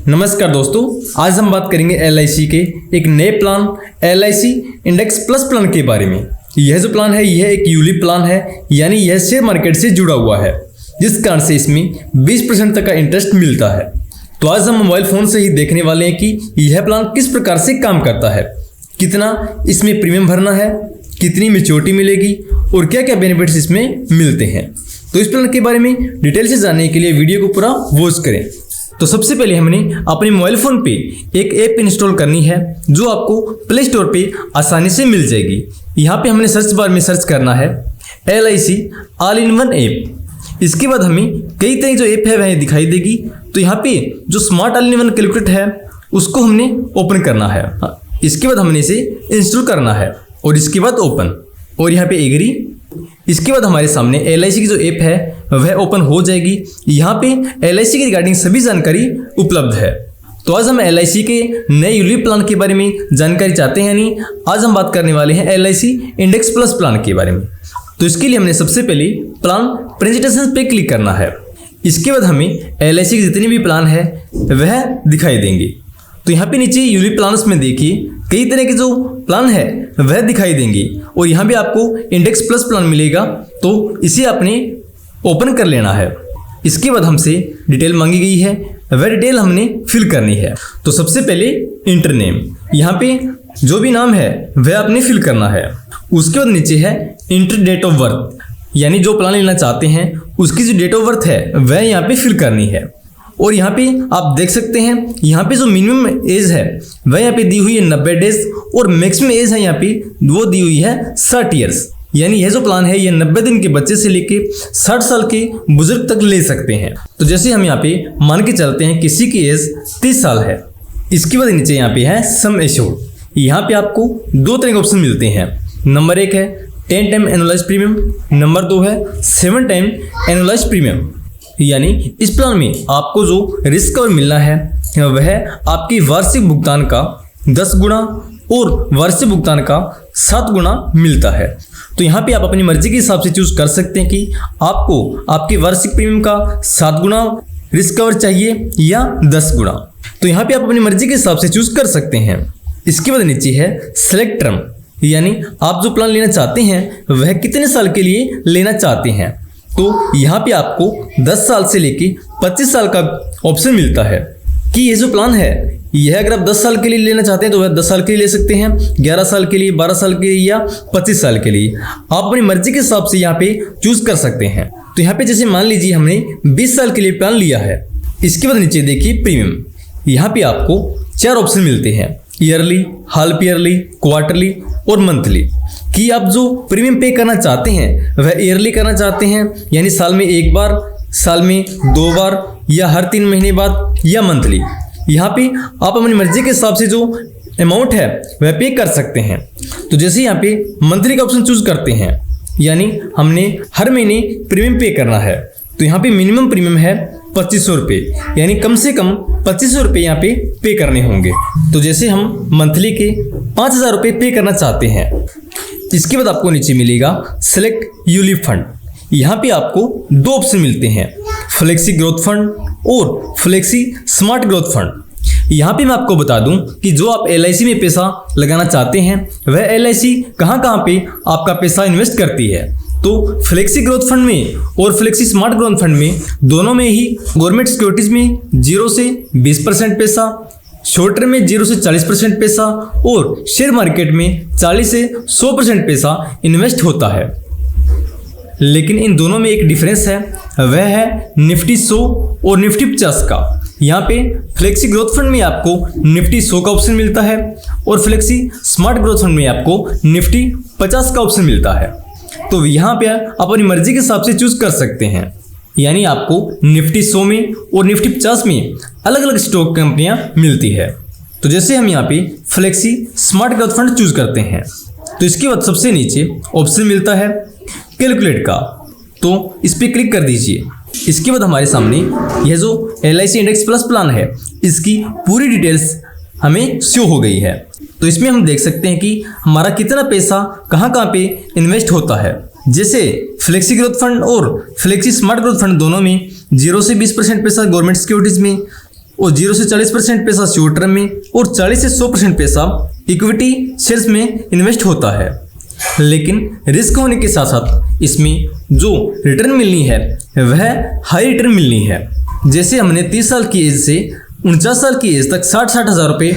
नमस्कार दोस्तों, आज हम बात करेंगे LIC के एक नए plan LIC index plus plan के बारे में। यह जो प्लान है यह एक यूलिप प्लान है, यानी यह शेयर मार्केट से जुड़ा हुआ है, जिस कारण से इसमें 20% तक का इंटरेस्ट मिलता है। तो आज हम मोबाइल फ़ोन से ही देखने वाले हैं कि यह प्लान किस प्रकार से काम करता है, कितना इसमें प्रीमियम भरना है, कितनी मैच्योरिटी मिलेगी और क्या क्या बेनिफिट्स इसमें मिलते हैं। तो इस प्लान के बारे में डिटेल से जानने के लिए वीडियो को पूरा वॉच करें। तो सबसे पहले हमने अपने मोबाइल फ़ोन पे एक ऐप इंस्टॉल करनी है जो आपको प्ले स्टोर पे आसानी से मिल जाएगी। यहाँ पे हमने सर्च बार में सर्च करना है LIC all in one app. इसके बाद हमें कई तरह जो ऐप है वह दिखाई देगी। तो यहाँ पे जो smart all in one calculator है उसको हमने ओपन करना है। इसके बाद हमने इसे इंस्टॉल करना है और इसके बाद ओपन और यहाँ पे एग्री। इसके बाद हमारे सामने LIC की जो ऐप है वह ओपन हो जाएगी। यहाँ पे LIC की रिगार्डिंग सभी जानकारी उपलब्ध है। तो आज हम LIC के नए यूलिप प्लान के बारे में जानकारी चाहते हैं, यानी आज हम बात करने वाले हैं LIC इंडेक्स प्लस प्लान के बारे में। तो इसके लिए हमने सबसे पहले प्लान प्रेजेंटेशन पे क्लिक करना है। इसके बाद हमें LIC के जितने भी प्लान है वह दिखाई देंगे। तो यहाँ पे नीचे यूलिप प्लान्स में देखिए कई तरह के जो प्लान है वह दिखाई देंगे और यहाँ भी आपको इंडेक्स प्लस प्लान मिलेगा, तो इसे आपने ओपन कर लेना है। इसके बाद हमसे डिटेल मांगी गई है, वह डिटेल हमने फिल करनी है। तो सबसे पहले इंटर नेम, यहाँ पे जो भी नाम है वह आपने फिल करना है। उसके बाद नीचे है इंटर डेट ऑफ बर्थ, यानी जो प्लान लेना चाहते हैं उसकी जो डेट ऑफ बर्थ है वह यहाँ पे फिल करनी है। और यहाँ पे आप देख सकते हैं यहाँ पे जो मिनिमम एज है वह यहाँ पे दी हुई है 90 डेज और मैक्सिमम एज है यहाँ पे वो दी हुई है 60 ईयर्स। यानी यह जो प्लान है ये 90 दिन के बच्चे से लेके 60 साल के बुजुर्ग तक ले सकते हैं। तो जैसे हम यहाँ पे मान के चलते हैं किसी की एज 30 साल है। इसके बाद नीचे यहाँ पे है सम एश्योर्ड। यहाँ पे आपको दो तरह के ऑप्शन मिलते हैं। नंबर 1 है 10 टाइम एनुअलाइज प्रीमियम, नंबर 2 है 7 टाइम एनुअलाइज प्रीमियम। यानी इस प्लान में आपको जो रिस्क कवर मिलना है वह आपकी वार्षिक भुगतान का 10 गुना और वार्षिक भुगतान का 7 गुना मिलता है। तो यहाँ पे आप अपनी मर्जी के हिसाब से चूज कर सकते हैं कि आपको आपके वार्षिक प्रीमियम का 7 गुना रिस्क कवर चाहिए या 10 गुना। तो यहाँ पे आप अपनी मर्जी के हिसाब से चूज कर सकते हैं। इसके बाद नीचे है सेलेक्ट टर्म, यानी आप जो प्लान लेना चाहते हैं वह कितने साल के लिए लेना चाहते हैं। तो यहाँ पे आपको 10 साल से लेके 25 साल का ऑप्शन मिलता है कि ये जो प्लान है यह अगर आप 10 साल के लिए लेना चाहते हैं तो वह 10 साल के लिए ले सकते हैं, 11 साल के लिए, 12 साल के लिए या 25 साल के लिए। आप अपनी मर्जी के हिसाब से यहाँ पे चूज कर सकते हैं। तो यहाँ पे जैसे मान लीजिए हमने 20 साल के लिए प्लान लिया है। इसके बाद नीचे देखिए प्रीमियम, यहाँ पे आपको 4 ऑप्शन मिलते हैं, ईयरली, हाफ ईयरली, क्वार्टरली और मंथली। कि आप जो प्रीमियम पे करना चाहते हैं वह ईयरली करना चाहते हैं, यानी साल में 1 बार, साल में 2 बार या हर 3 महीने बाद, या मंथली। यहाँ पे आप अपनी मर्जी के हिसाब से जो अमाउंट है वह पे कर सकते हैं। तो जैसे यहाँ पे मंथली का ऑप्शन चूज करते हैं, यानी हमने हर महीने प्रीमियम पे करना है। तो यहाँ पे मिनिमम प्रीमियम है 2500 रुपये, यानी कम से कम 2500 रुपये यहाँ पे करने होंगे। तो जैसे हम मंथली के 5000 रुपये पे करना चाहते हैं। इसके बाद आपको नीचे मिलेगा सेलेक्ट यूलिप फंड। यहाँ पे आपको 2 ऑप्शन मिलते हैं, फ्लेक्सी ग्रोथ फंड और फ्लेक्सी स्मार्ट ग्रोथ फंड। यहाँ पे मैं आपको बता दूं कि जो आप LIC में पैसा लगाना चाहते हैं वह LIC कहाँ पे आपका पैसा इन्वेस्ट करती है। तो फ्लेक्सी ग्रोथ फंड में और फ्लेक्सी स्मार्ट ग्रोथ फंड में दोनों में ही गवर्नमेंट सिक्योरिटीज में 0 से 20% पैसा, शॉर्ट टर्म में 0 से 40% पैसा और शेयर मार्केट में 40 से 100% पैसा इन्वेस्ट होता है। लेकिन इन दोनों में एक डिफरेंस है, वह है निफ्टी 100 और निफ्टी 50 का। यहाँ पे फ्लेक्सी ग्रोथ फंड में आपको निफ्टी 100 का ऑप्शन मिलता है और फ्लेक्सी स्मार्ट ग्रोथ फंड में आपको निफ्टी 50 का ऑप्शन मिलता है। तो यहाँ पे आप अपनी मर्जी के हिसाब से चूज कर सकते हैं, यानी आपको निफ्टी 100 में और निफ्टी 50 में अलग अलग स्टॉक कंपनियां मिलती है। तो जैसे हम यहाँ पे flexi smart growth fund choose करते हैं तो इसके बाद सबसे नीचे ऑप्शन मिलता है कैलकुलेट का, तो इस पर क्लिक कर दीजिए। इसके बाद हमारे सामने यह जो LIC इंडेक्स प्लस प्लान है इसकी पूरी डिटेल्स हमें शो हो गई है। तो इसमें हम देख सकते हैं कि हमारा कितना पैसा कहाँ पे इन्वेस्ट होता है। जैसे फ्लेक्सी ग्रोथ फंड और फ्लेक्सी स्मार्ट ग्रोथ फंड दोनों में 0 से 20% पैसा गवर्नमेंट सिक्योरिटीज में और 0 से 40% पैसा शॉर्ट टर्म में और 40 से 100% पैसा इक्विटी शेयर्स में इन्वेस्ट होता है। लेकिन रिस्क होने के साथ साथ इसमें जो रिटर्न मिलनी है वह हाई रिटर्न मिलनी है। जैसे हमने 30 साल की एज से 49 साल की एज तक 60-60 हज़ार रुपये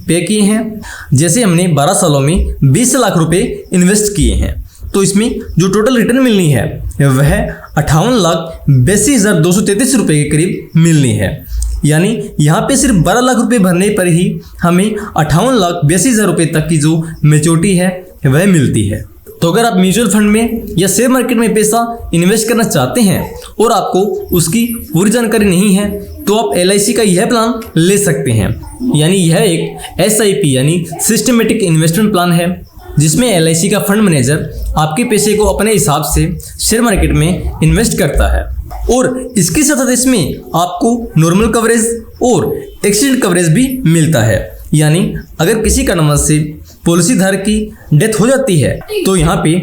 पे किए हैं, जैसे हमने 12 सालों में 20 लाख रुपए इन्वेस्ट किए हैं, तो इसमें जो टोटल रिटर्न मिलनी है वह 58,82,233 रुपये के करीब मिलनी है। यानी यहाँ पे सिर्फ 12 लाख रुपए भरने पर ही हमें 58,82,000 रुपये तक की जो मैच्योरिटी है वह मिलती है। तो अगर आप म्यूचुअल फंड में या शेयर मार्केट में पैसा इन्वेस्ट करना चाहते हैं और आपको उसकी पूरी जानकारी नहीं है तो आप LIC का यह प्लान ले सकते हैं। यानी यह एक SIP यानी सिस्टमेटिक इन्वेस्टमेंट प्लान है, जिसमें LIC का फंड मैनेजर आपके पैसे को अपने हिसाब से शेयर मार्केट में इन्वेस्ट करता है और इसके साथ साथ इसमें आपको नॉर्मल कवरेज और एक्सीडेंट कवरेज भी मिलता है। यानी अगर किसी कारणवश से पॉलिसी धारक की डेथ हो जाती है तो यहाँ पे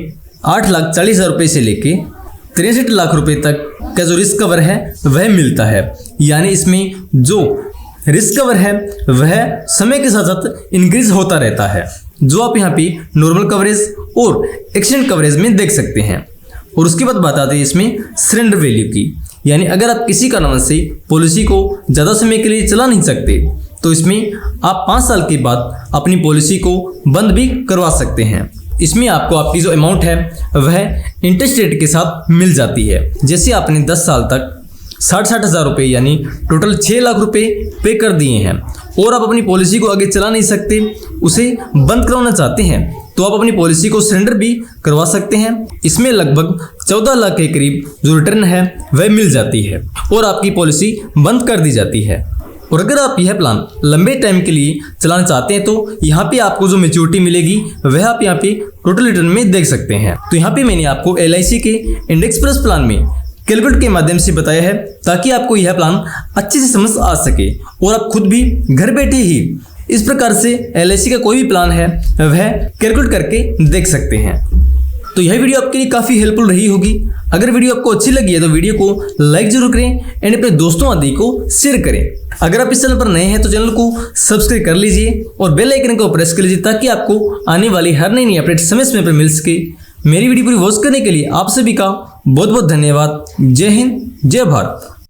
8,40,000 रुपये से लेके 63 लाख रुपए तक का जो रिस्क कवर है वह मिलता है। यानी इसमें जो रिस्क कवर है वह समय के साथ साथ इंक्रीज होता रहता है, जो आप यहाँ पे नॉर्मल कवरेज और एक्सीडेंट कवरेज में देख सकते हैं। और उसके बाद बात आती है इसमें सरेंडर वैल्यू की। यानी अगर आप किसी कारणवश से पॉलिसी को ज़्यादा समय के लिए चला नहीं सकते तो इसमें आप 5 साल के बाद अपनी पॉलिसी को बंद भी करवा सकते हैं। इसमें आपको आपकी जो अमाउंट है वह इंटरेस्ट रेट के साथ मिल जाती है। जैसे आपने 10 साल तक 60-60 हज़ार रुपये यानी टोटल 6 लाख रुपए पे कर दिए हैं और आप अपनी पॉलिसी को आगे चला नहीं सकते, उसे बंद करवाना चाहते हैं, तो आप अपनी पॉलिसी को सरेंडर भी करवा सकते हैं। इसमें लगभग 14 लाख के करीब जो रिटर्न है वह मिल जाती है और आपकी पॉलिसी बंद कर दी जाती है। और अगर आप यह प्लान लंबे टाइम के लिए चलाना चाहते हैं तो यहाँ पे आपको जो मैच्योरिटी मिलेगी वह आप यहाँ पे टोटल रिटर्न में देख सकते हैं। तो यहाँ पे मैंने आपको LIC के इंडेक्स प्लस प्लान में कैलकुलेटर के माध्यम से बताया है ताकि आपको यह प्लान अच्छे से समझ आ सके और आप खुद भी घर बैठे ही इस प्रकार से LIC का कोई भी प्लान है वह कैलकुलेट करके देख सकते हैं। तो यह वीडियो आपके लिए काफ़ी हेल्पफुल रही होगी। अगर वीडियो आपको अच्छी लगी है तो वीडियो को लाइक जरूर करें एंड अपने दोस्तों आदि को शेयर करें। अगर आप इस चैनल पर नए हैं तो चैनल को सब्सक्राइब कर लीजिए और बेल आइकन को प्रेस कर लीजिए ताकि आपको आने वाली हर नई अपडेट समय समय पर मिल सके। मेरी वीडियो पूरी वॉच करने के लिए आप सभी का बहुत बहुत धन्यवाद। जय हिंद, जय भारत।